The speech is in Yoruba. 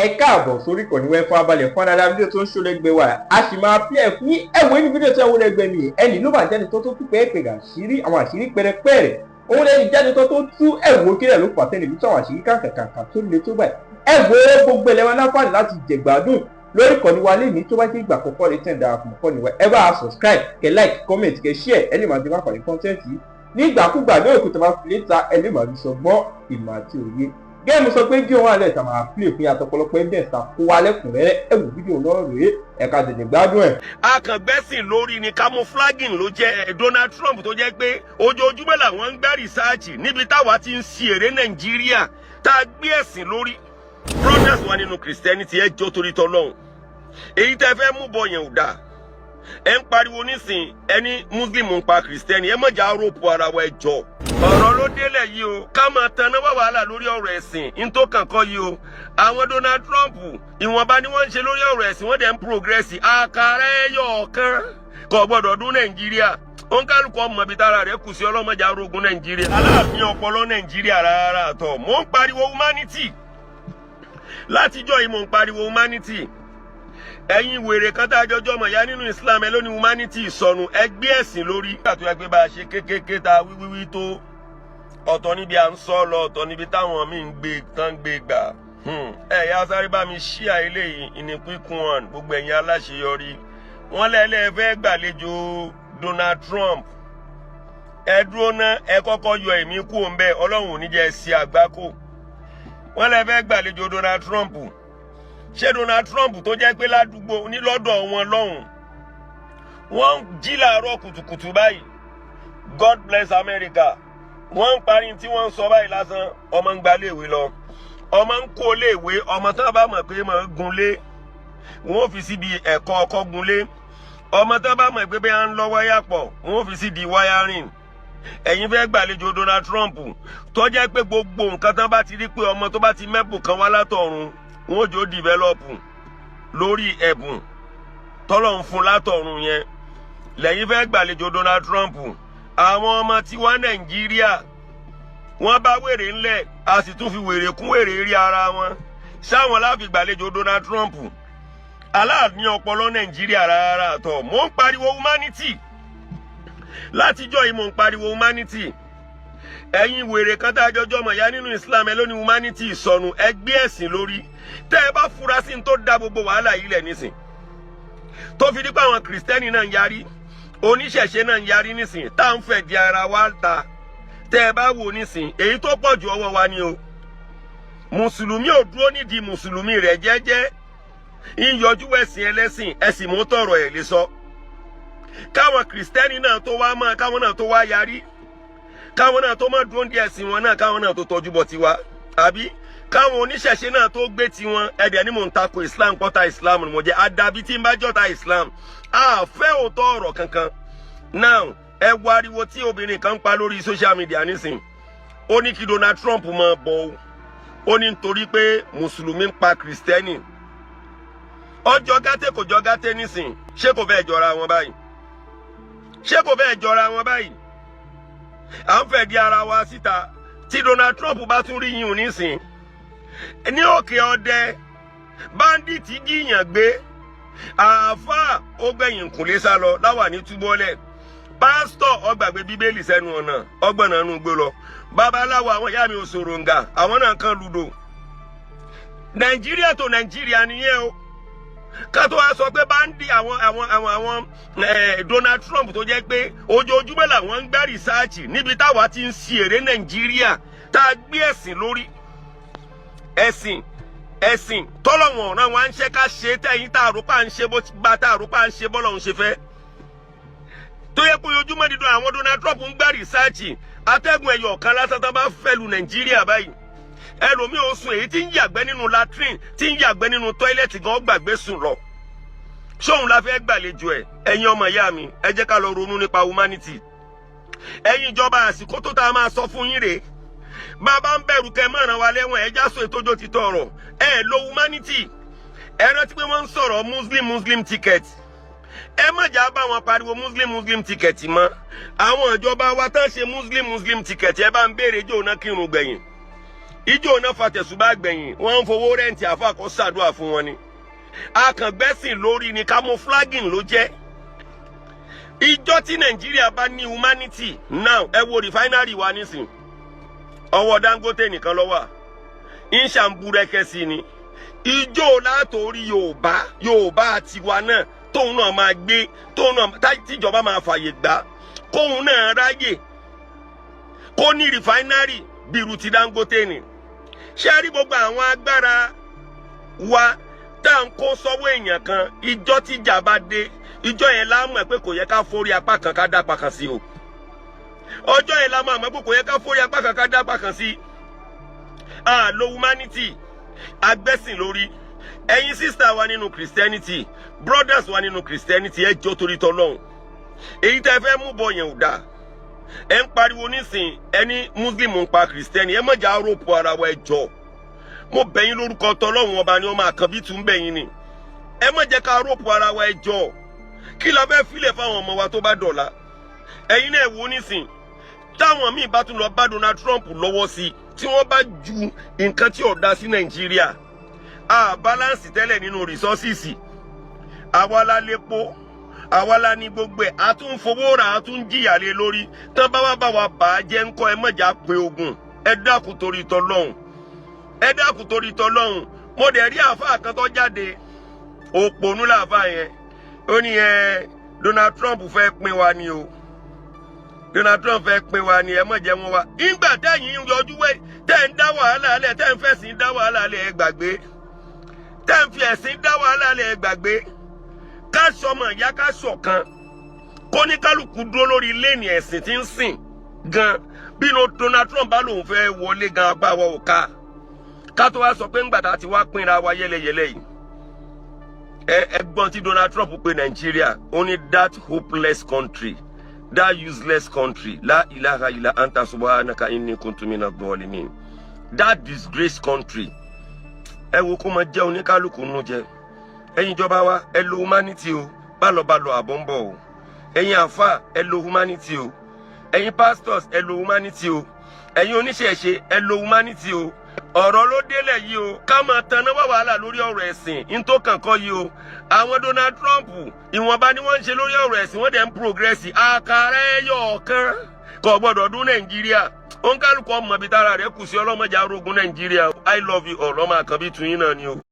ẹ káàbọ̀ sórí ìkànnì wẹ́ fún abalẹ̀ fún adára fídíò tó ń ṣọlẹ́gbẹ́ wa a sì máa pílẹ̀ fún ẹ̀wọ̀n ní fídíò tó ń wọlẹ́gbẹ́ mi ẹni ló bá jáde tó pípẹ́ pẹ̀gà àṣírí àwọn àṣírí pẹ̀rẹ̀pẹ̀rẹ̀ òun lẹ́ni jáde tó tú ẹ̀wọ̀n kílẹ̀ ló fà tẹ́lẹ̀ bí tó àwọn àṣírí kàǹkàǹkà tó le tó báyìí ẹ̀wọ̀n gbogbo ẹlẹ́wọ̀n láǹfààní láti jẹ̀gbádùn lórí ìkànnì wa lẹ́ni tó bá jẹ́ ìgbà àkọ́kọ́ rẹ̀ tẹ̀ dára fún ìkànnì wa ẹ bá subscribe kẹ́ like comment kẹ́ share ẹ lè máa jẹ́ máa content yìí nígbàkúgbà lórí òkúta máa fi léta ẹ lè máa fi sọgbọ́n ìmọ̀ àti òye géèmù sọ pé bí òun àlẹ́ ìta máa pílè fún yàtọ̀ ọ̀pọ̀lọpọ̀ evidence kó wa lẹ́kùnrẹ́rẹ́ ẹ wò fídíò náà rèé ẹ̀ka tètè gbádùn ẹ̀. akàngbẹ́sìn lórí ni camouflaging ló jẹ́ Donald Trump tó jẹ́ pé ojoojúmọ́ làwọn ń gbá rìsáàchì níbi táwa ti ń ṣe èrè Nàìjíríà tá a gbé ẹ̀sìn lórí. brothers wa nínú Christianity ẹ jọ torí tọlọ́hun èyí tẹ́ fẹ́ mú bọ̀ yẹn ò dáa ẹ ń pariwo nísìn ẹni Muslim ń pa Christian ẹ mọ̀jà rọ́pò ara wa ẹ jọ. ọ̀rọ̀ ló délẹ̀ yìí o ká máa tanná wá wàhálà lórí ọ̀rọ̀ ẹ̀sìn ní tó kàn kọ́ yìí o àwọn Donald Trump ìwọ̀nba ni wọ́n ń ṣe lórí ọ̀rọ̀ ẹ̀sìn wọ́n dẹ̀ ń progress àkàrà ẹyọ kan kò gbọ́dọ̀ dún Nàìjíríà òun kálukú ọmọ ibi tára rẹ̀ kù sí ọlọ́mọdé arógun Nàìjíríà aláàfin ọpọlọ Nàìjíríà rárá àtọ̀ mò ń pariwo humanity látijọ́ yìí mò ń pariwo humanity ẹ̀yin wèrè kan tá a jọjọ́ mọ̀ ya nínú Islam ẹ ló ní humanity ìsọnù ẹgbẹ́ ẹ̀sìn lórí. nígbà tó yẹ pé bá a ṣe kékeré ta wíwíwí tó ọ̀tọ̀ níbi à ń sọ lọ ọ̀tọ̀ níbi táwọn míì ń gbé tán gbé gbà. ẹ̀yà sáré bá mi ṣí àìlè ìnípínkún wọn gbogbo ẹ̀yin aláṣeyọrí wọn lẹ́lẹ́ fẹ́ gbàlejò Donald Trump ẹ dúró ná ẹ kọ́kọ́ yọ èmi kú òun bẹ́ẹ̀ Ọlọ́run ò ní jẹ́ sí àgbákò wọn lẹ́ fẹ́ gbàlejò Donald Trump ṣé Donald Trump tó jẹ́ pé ládùúgbò nílọ́dọ̀ wọn lọ́hùn wọ́n jí láàárọ̀ kùtùkùtù báyìí God bless America wọ́n ń parí tí wọ́n ń sọ báyìí lásán ọmọ ń gba léèwé lọ ọmọ ń kó léèwé ọmọ tán bá mọ̀ pé mọ̀ ń gunlé wọ́n fi síbi ẹ̀kọ́ ọkọ́ gunlé ọmọ tán bá mọ̀ pé bẹ́ẹ̀ ń lọ wáyà pọ̀ wọ́n fi sí di wiring ẹ̀yin fẹ́ gbàlejò Donald Trump tó jẹ́ pé gbogbo nǹkan tán bá ti rí pé ọmọ tó bá ti mẹ́bù kan wá látọ̀run wọ́n jò dìvẹ́lọ́pù lórí ẹ̀bùn tọ́lọ̀ ń fún látọ̀run yẹn lẹ́yìn fẹ́ gbàlejò Donald Trump àwọn ọmọ tí wọ́n Nàìjíríà wọ́n bá wèrè ńlẹ̀ a sì tún fi wèrè kún wèrè rí ara wọn sáwọn láfi gbàlejò Donald Trump aláàní ọpọlọ Nàìjíríà rárá tọ̀ mò ń pariwo humanity látijọ́ yìí mò ń pariwo humanity ẹ̀yin wèrè kan tá a jọjọ́ mọ̀ ya nínú Islam ẹ lóní humanity ìsọnù ẹgbẹ́ ẹ̀sìn lórí tẹ́ ẹ bá fura sí ní tó dá gbogbo wàhálà yìí lẹ̀ nísìn tó fi dípò àwọn kìrìsìtẹ́nì náà ń yarí oníṣẹ̀ṣe náà ń yarí nísìn tá à ń fẹ̀ di ara wa ta tẹ́ ẹ bá wò nísìn èyí tó pọ̀ jù ọwọ́ wa ni o mùsùlùmí ò dúró nídìí mùsùlùmí rẹ̀ jẹ́jẹ́ ń yọjú ẹ̀sìn ẹlẹ́sìn ẹ̀sìn mú tọ̀rọ̀ ẹ̀ lè sọ káwọn kìrìsìtẹ́nì náà tó wá mọ́ káwọn náà tó wá yarí káwọn náà tó mọ́ dúró ní ẹ̀sìn wọn náà káwọn náà tó tọ́jú bọ̀ tiwa àbí káwọn oníṣẹ̀ṣe náà tó gbé tiwọn ẹ̀dẹ̀ ni mò ń takò Islam pọ́ta Islam ni mo jẹ́ àdàbí tí ń bá jọ́ta Islam àfẹ́ òótọ́ ọ̀rọ̀ kankan now ẹ wo ariwo tí obìnrin kan ń pa lórí social media nísìn ó ní kí Donald Trump máa bọ̀ ó ní nítorí pé mùsùlùmí ń pa kìrìsìtẹ́nì ọjọ́ gàtẹ́ kò jọ gàtẹ́ nísìn ṣé kò fẹ́ jọra wọn báyìí ṣé kò fẹ́ jọra wọn báyìí à ń fẹ́ di ara wa síta tí Donald Trump bá tún rí yìnyín nísìn ní òkè ọdẹ báńdíìtì jíyàn gbé àáfàá ó gbẹ̀yìn kùnlé sá lọ láwà ní túbọ̀lẹ̀ pásítọ̀ ó gbàgbé bíbélì sẹ́nu ọ̀nà ọgbọ̀nà nù gbó lọ babaláwo àwọn ìyá mi ò sòròǹgà àwọn náà kan ludo Nàìjíríà tó Nàìjíríà nìyẹn o ká tó wá sọ pé báńdì àwọn Donald Trump tó jẹ́ pé ojoojúmọ́ làwọn ń gbá rìsáàchì níbi táwa ti ń ṣe èrè Nàìjíríà tá a gbé ẹ̀sìn lórí ẹ̀sìn tọ́lọ̀wọ̀n ọ̀ràn wa ń ṣe ká ṣe tẹ̀yìn tá àrùpá ń ṣe bó bá tá àrùpá ń ṣe bọ́lọ̀ ń ṣe fẹ́ tó yẹ kó ojoojúmọ́ dídùn àwọn Donald Trump ń gbá rìsáàchì atẹ́gùn ẹ̀yọ̀ kan lásán tó bá fẹ́ lu Nàìjíríà báyìí ẹlòmíì ó sùn èyí tí ń yàgbẹ́ nínú latrine tí ń yàgbẹ́ nínú tọ́ílẹ̀tì gan gbàgbé sùn lọ ṣóun la fẹ́ gbàlejò ẹ̀ ẹ̀yin ọmọ ìyá mi ẹ jẹ́ ká lọ ronú nípa humanity ẹ̀yin ìjọba àsìkò tó tá a máa sọ fún yín rèé bàbá ń bẹ̀rù kẹ́ mọ̀ràn wa lẹ́wọ̀n ẹ já sọ ètòjò ti tọrọ ẹ lo humanity ẹ rántí pé wọ́n ń sọ̀rọ̀ muslim ticket ẹ má jà bá wọn pariwo muslim ticket mọ́ àwọn ìjọba wa tán ṣe muslim ticket ẹ bá ń béèrè jò náà kírun gbẹ̀yìn ijó náà fàtẹ̀sùbá gbẹ̀yìn wọ́n ń fowó rẹ́ǹtì àfa kó ṣàdúrà fún wọn ni akàngbẹ́sìn lórí ni camouflaging ló jẹ́ ìjọ tí Nàìjíríà bá ní humanity now ẹ wo refinery wa nísìn ọwọ́ Dangote nìkan ló wà ìṣàǹbùrẹ́kẹ́ sí ni ìjọ látòrí Yorùbá tiwa náà tóun náà máa gbé tóun náà tíjọba máa fàyè gbà kóun náà ráyè kó ní refinery bírú ti Dangote ni ṣé rí gbogbo àwọn agbára wa tá à ń kó sọ́wọ́ èèyàn kan ìjọ tíjà bá dé ìjọ yẹn la mọ̀ pé kò yẹ ká forí apá kan ká dá apá kan sí o ọjọ́ yẹn la mọ̀ pé kò yẹ ká forí apá kan ká dá apá kan sí lo humanity agbẹ́sìn lórí ẹ̀yin sister wa nínú Christianity brothers wa nínú Christianity ẹ jọ̀ọ́ torí t'Ọlọ́run èyí tẹ́ fẹ́ mú bọ̀ yẹn ò dáa ẹ ń pariwo nísìn ẹni Muslim ń pa Christian ẹ má jà rọ́pò ara wa ẹ jọ̀ọ́ mo bẹ̀yìn lórúkọ t'Ọlọ́run ọba ni ọmọ àkànbí tún bẹ̀yìn ni ẹ má jẹ́ ká rọ́pò ara wa ẹ jọ̀ọ́ kí la fẹ́ filẹ̀ fáwọn ọmọ wa tó bá dọ̀la ẹ̀yin náà wò nísìn táwọn míì bá tún lọ bá Donald Trump lọ́wọ́ sí tí wọ́n bá ju nǹkan tí ò dá sí Nàìjíríà balance tẹ́lẹ̀ nínú resources àwa la lépo àwa la ní gbogbo ẹ̀ a tún fowó ra a tún jìyà lé lórí tán bá wá bá wa bà á jẹ́ ńkọ́ ẹ mọ̀já pé ogun ẹ dákun torí t'Ọlọ́run ẹ dákun torí t'Ọlọ́run mo dẹ̀ rí àáfàá kan tó jáde òpònú làáfàá yẹn ó ní Donald Trump fẹ́ pín wa ni o Donald Trump fẹ́ pín wa ni ẹ mọ̀ jẹ́ wọn wa ìgbà tẹ́yìn yọjú wẹ̀ tẹ́ ń dá wàhálà lẹ̀ tẹ́ ń fẹ̀sìn dá wàhálà lẹ̀ ẹ gbàgbé tẹ́ ń fi ẹ̀sìn dá wàhálà lẹ̀ ẹ gbàgbé ká sọmọ ìyá ká ṣọ̀kan kó ní kálukú dúró lórí léènì ẹ̀sìn tí ń sìn gan bí Donald Trump bá lòun fẹ́ wọlé gan apá wa ò ká tó wá sọ pé ńgbà tá a ti wá pínra wa yẹ́lẹyẹ̀lẹ yìí ẹgbọ́n tí Donald Trump pè Nàìjíríà ó ní that hopeless country that useless country la ilaha illa anta subhanaka inni kuntu minadh dhalimin that disgraced country ẹ wo kó máa jẹ́ oníkálukú nù jẹ́ ẹ̀yin ìjọba wa ẹ lo humanity o bálọ̀bálọ̀ àbọ̀ ń bọ̀ o ẹ̀yin àfà ẹ lo humanity o ẹ̀yin pastors ẹ lo humanity o ẹ̀yin oníṣẹ̀ṣe ẹ lo humanity o ọ̀rọ̀ ló délẹ̀ yìí o ká máa tanná wá wàhálà lórí ọ̀rọ̀ ẹ̀sìn ní tó kàn kọ́ yìí o àwọn Donald Trump ìwọ̀nba ni wọ́n ń ṣe lórí ọ̀rọ̀ ẹ̀sìn wọ́n dẹ̀ ń progress àkàrà ẹyọ ọ̀kan kò gbọ́dọ̀ dún Nàìjíríà ó ń kálukú ọmọ ibi tára rẹ̀ kù sí ọlọ́mọdé arógun Nàìjíríà I love you ọ̀rọ̀ máa kàn bí tún yín náà ni o.